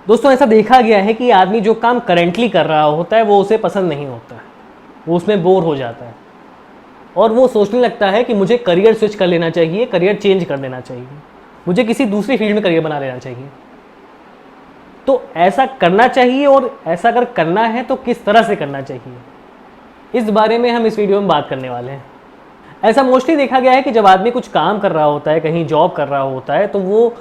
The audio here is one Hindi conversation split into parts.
दोस्तों ऐसा देखा गया है कि आदमी जो काम करेंटली कर रहा होता है वो उसे पसंद नहीं होता है, वो उसमें बोर हो जाता है और वो सोचने लगता है कि मुझे करियर स्विच कर लेना चाहिए, करियर चेंज कर देना चाहिए, मुझे किसी दूसरी फील्ड में करियर बना लेना चाहिए। तो ऐसा करना चाहिए और ऐसा अगर करना है तो किस तरह से करना चाहिए, इस बारे में हम इस वीडियो में बात करने वाले हैं। ऐसा मोस्टली देखा गया है कि जब आदमी कुछ काम कर रहा होता है, कहीं जॉब कर रहा होता है, तो वो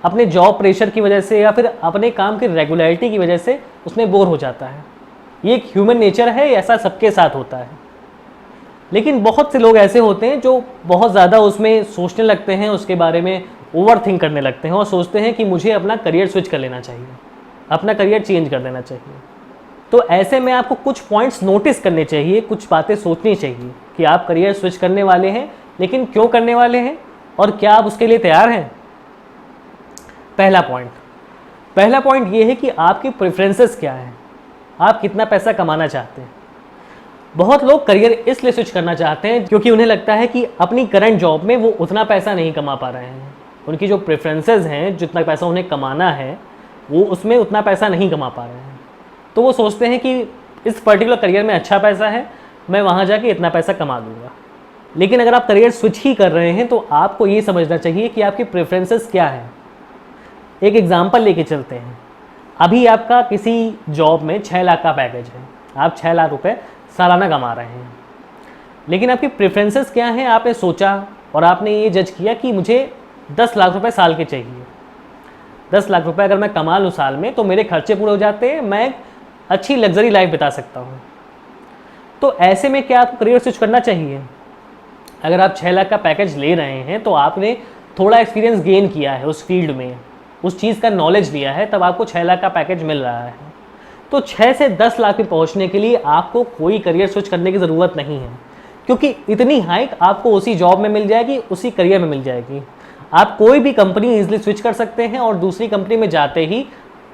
अपने जॉब प्रेशर की वजह से या फिर अपने काम की रेगुलरिटी की वजह से उसमें बोर हो जाता है। ये एक ह्यूमन नेचर है, ऐसा सबके साथ होता है। लेकिन बहुत से लोग ऐसे होते हैं जो बहुत ज़्यादा उसमें सोचने लगते हैं, उसके बारे में ओवर थिंक करने लगते हैं और सोचते हैं कि मुझे अपना करियर स्विच कर लेना चाहिए, अपना करियर चेंज कर देना चाहिए। तो ऐसे में आपको कुछ पॉइंट्स नोटिस करने चाहिए, कुछ बातें सोचनी चाहिए कि आप करियर स्विच करने वाले हैं, लेकिन क्यों करने वाले हैं और क्या आप उसके लिए तैयार हैं। पहला पॉइंट ये है कि आपकी प्रेफरेंसेस क्या हैं, आप कितना पैसा कमाना चाहते हैं। बहुत लोग करियर इसलिए स्विच करना चाहते हैं क्योंकि उन्हें लगता है कि अपनी करंट जॉब में वो उतना पैसा नहीं कमा पा रहे हैं, उनकी जो प्रेफरेंसेस हैं, जितना पैसा उन्हें कमाना है वो उसमें उतना पैसा नहीं कमा पा रहे हैं। तो वो सोचते हैं कि इस पर्टिकुलर करियर में अच्छा पैसा है, मैं वहाँ जाके इतना पैसा कमा लूँगा। लेकिन अगर आप करियर स्विच ही कर रहे हैं तो आपको ये समझना चाहिए कि आपकी प्रेफरेंसेस क्या है। एक एग्जांपल लेके चलते हैं। अभी आपका किसी जॉब में 6 लाख का पैकेज है, आप 6 लाख रुपए सालाना कमा रहे हैं, लेकिन आपकी प्रेफरेंसेस क्या हैं, आपने सोचा और आपने ये जज किया कि मुझे 10 लाख रुपए साल के चाहिए। 10 लाख रुपए अगर मैं कमा लूँ साल में तो मेरे खर्चे पूरे हो जाते हैं, मैं अच्छी लग्जरी लाइफ बिता सकता हूँ। तो ऐसे में क्या आपको करियर स्विच करना चाहिए? अगर आप 6 लाख का पैकेज ले रहे हैं तो आपने थोड़ा एक्सपीरियंस गेन किया है उस फील्ड में, उस चीज़ का नॉलेज लिया है, तब आपको 6 लाख का पैकेज मिल रहा है। तो 6 से 10 लाख पे पहुंचने के लिए आपको कोई करियर स्विच करने की ज़रूरत नहीं है, क्योंकि इतनी हाइक आपको उसी जॉब में मिल जाएगी, उसी करियर में मिल जाएगी। आप कोई भी कंपनी ईजिली स्विच कर सकते हैं और दूसरी कंपनी में जाते ही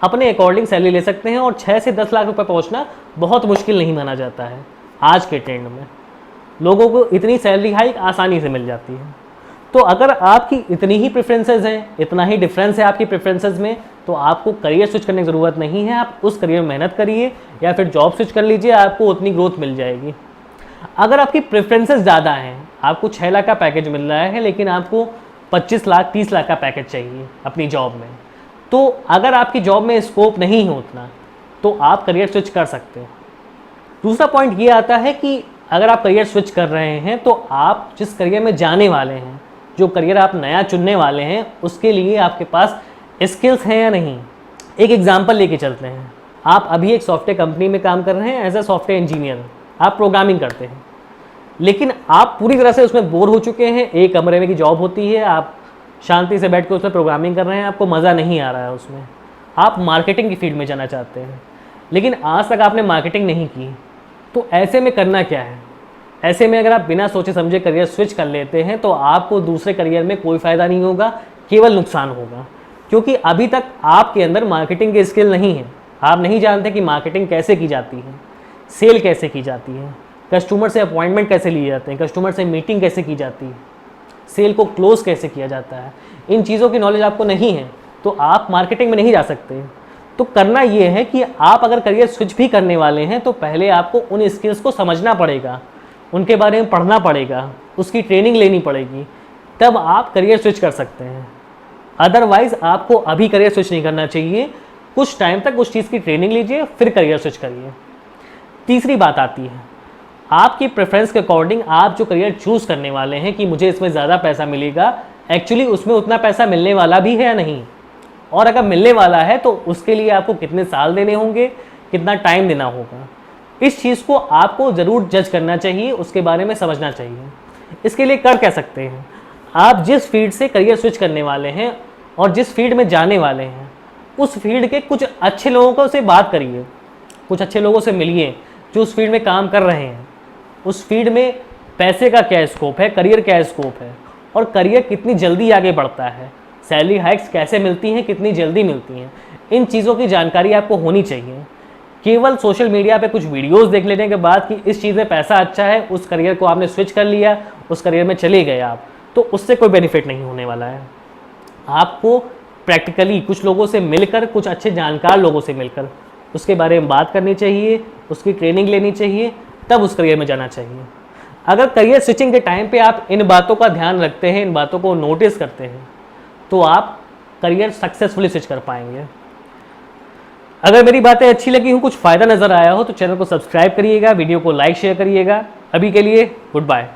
अपने अकॉर्डिंग सैलरी ले सकते हैं और 6 से 10 लाख रुपये पहुँचना बहुत मुश्किल नहीं माना जाता है। आज के ट्रेंड में लोगों को इतनी सैलरी हाइक आसानी से मिल जाती है। तो अगर आपकी इतनी ही प्रेफरेंसेस हैं, इतना ही डिफरेंस है आपकी प्रेफरेंसेस में, तो आपको करियर स्विच करने की ज़रूरत नहीं है। आप उस करियर में मेहनत करिए या फिर जॉब स्विच कर लीजिए, आपको उतनी ग्रोथ मिल जाएगी। अगर आपकी प्रेफरेंसेस ज़्यादा हैं, आपको 6 लाख का पैकेज मिल रहा है लेकिन आपको 25 लाख 30 लाख का पैकेज चाहिए अपनी जॉब में, तो अगर आपकी जॉब में स्कोप नहीं है उतना, तो आप करियर स्विच कर सकते हैं। दूसरा पॉइंट ये आता है कि अगर आप करियर स्विच कर रहे हैं तो आप जिस करियर में जाने वाले हैं, जो करियर आप नया चुनने वाले हैं, उसके लिए आपके पास स्किल्स हैं या नहीं। एक एग्जांपल लेके चलते हैं। आप अभी एक सॉफ्टवेयर कंपनी में काम कर रहे हैं एज अ सॉफ्टवेयर इंजीनियर, आप प्रोग्रामिंग करते हैं, लेकिन आप पूरी तरह से उसमें बोर हो चुके हैं। एक कमरे में की जॉब होती है, आप शांति से बैठ के उसमें प्रोग्रामिंग कर रहे हैं, आपको मज़ा नहीं आ रहा है उसमें। आप मार्केटिंग की फील्ड में जाना चाहते हैं, लेकिन आज तक आपने मार्केटिंग नहीं की। तो ऐसे में करना क्या है? ऐसे में अगर आप बिना सोचे समझे करियर स्विच कर लेते हैं तो आपको दूसरे करियर में कोई फ़ायदा नहीं होगा, केवल नुकसान होगा, क्योंकि अभी तक आपके अंदर मार्केटिंग की स्किल नहीं है। आप नहीं जानते कि मार्केटिंग कैसे की जाती है, सेल कैसे की जाती है, कस्टमर से अपॉइंटमेंट कैसे लिए जाते हैं, कस्टमर से मीटिंग कैसे की जाती है, सेल को क्लोज कैसे किया जाता है। इन चीज़ों की नॉलेज आपको नहीं है तो आप मार्केटिंग में नहीं जा सकते। तो करना ये है कि आप अगर करियर स्विच भी करने वाले हैं तो पहले आपको उन स्किल्स को समझना पड़ेगा, उनके बारे में पढ़ना पड़ेगा, उसकी ट्रेनिंग लेनी पड़ेगी, तब आप करियर स्विच कर सकते हैं। अदरवाइज़ आपको अभी करियर स्विच नहीं करना चाहिए, कुछ टाइम तक उस चीज़ की ट्रेनिंग लीजिए फिर करियर स्विच करिए। तीसरी बात आती है आपकी प्रेफरेंस के अकॉर्डिंग आप जो करियर चूज़ करने वाले हैं कि मुझे इसमें ज़्यादा पैसा मिलेगा, एक्चुअली उसमें उतना पैसा मिलने वाला भी है या नहीं, और अगर मिलने वाला है तो उसके लिए आपको कितने साल देने होंगे, कितना टाइम देना होगा। इस चीज़ को आपको ज़रूर जज करना चाहिए, उसके बारे में समझना चाहिए। इसके लिए कर क्या सकते हैं? आप जिस फील्ड से करियर स्विच करने वाले हैं और जिस फील्ड में जाने वाले हैं, उस फील्ड के कुछ अच्छे लोगों से बात करिए, कुछ अच्छे लोगों से मिलिए जो उस फील्ड में काम कर रहे हैं। उस फील्ड में पैसे का क्या स्कोप है, करियर क्या स्कोप है, और करियर कितनी जल्दी आगे बढ़ता है, सैलरी हाइक्स कैसे मिलती हैं, कितनी जल्दी मिलती हैं। इन चीज़ों की जानकारी आपको होनी चाहिए। केवल सोशल मीडिया पे कुछ वीडियोस देख लेने के बाद कि इस चीज़ में पैसा अच्छा है, उस करियर को आपने स्विच कर लिया, उस करियर में चले गए आप, तो उससे कोई बेनिफिट नहीं होने वाला है। आपको प्रैक्टिकली कुछ लोगों से मिलकर, कुछ अच्छे जानकार लोगों से मिलकर उसके बारे में बात करनी चाहिए, उसकी ट्रेनिंग लेनी चाहिए, तब उस करियर में जाना चाहिए। अगर करियर स्विचिंग के टाइम पे आप इन बातों का ध्यान रखते हैं, इन बातों को नोटिस करते हैं, तो आप करियर सक्सेसफुली स्विच कर पाएंगे। अगर मेरी बातें अच्छी लगी हो, कुछ फ़ायदा नज़र आया हो, तो चैनल को सब्सक्राइब करिएगा, वीडियो को लाइक शेयर करिएगा। अभी के लिए गुड बाय।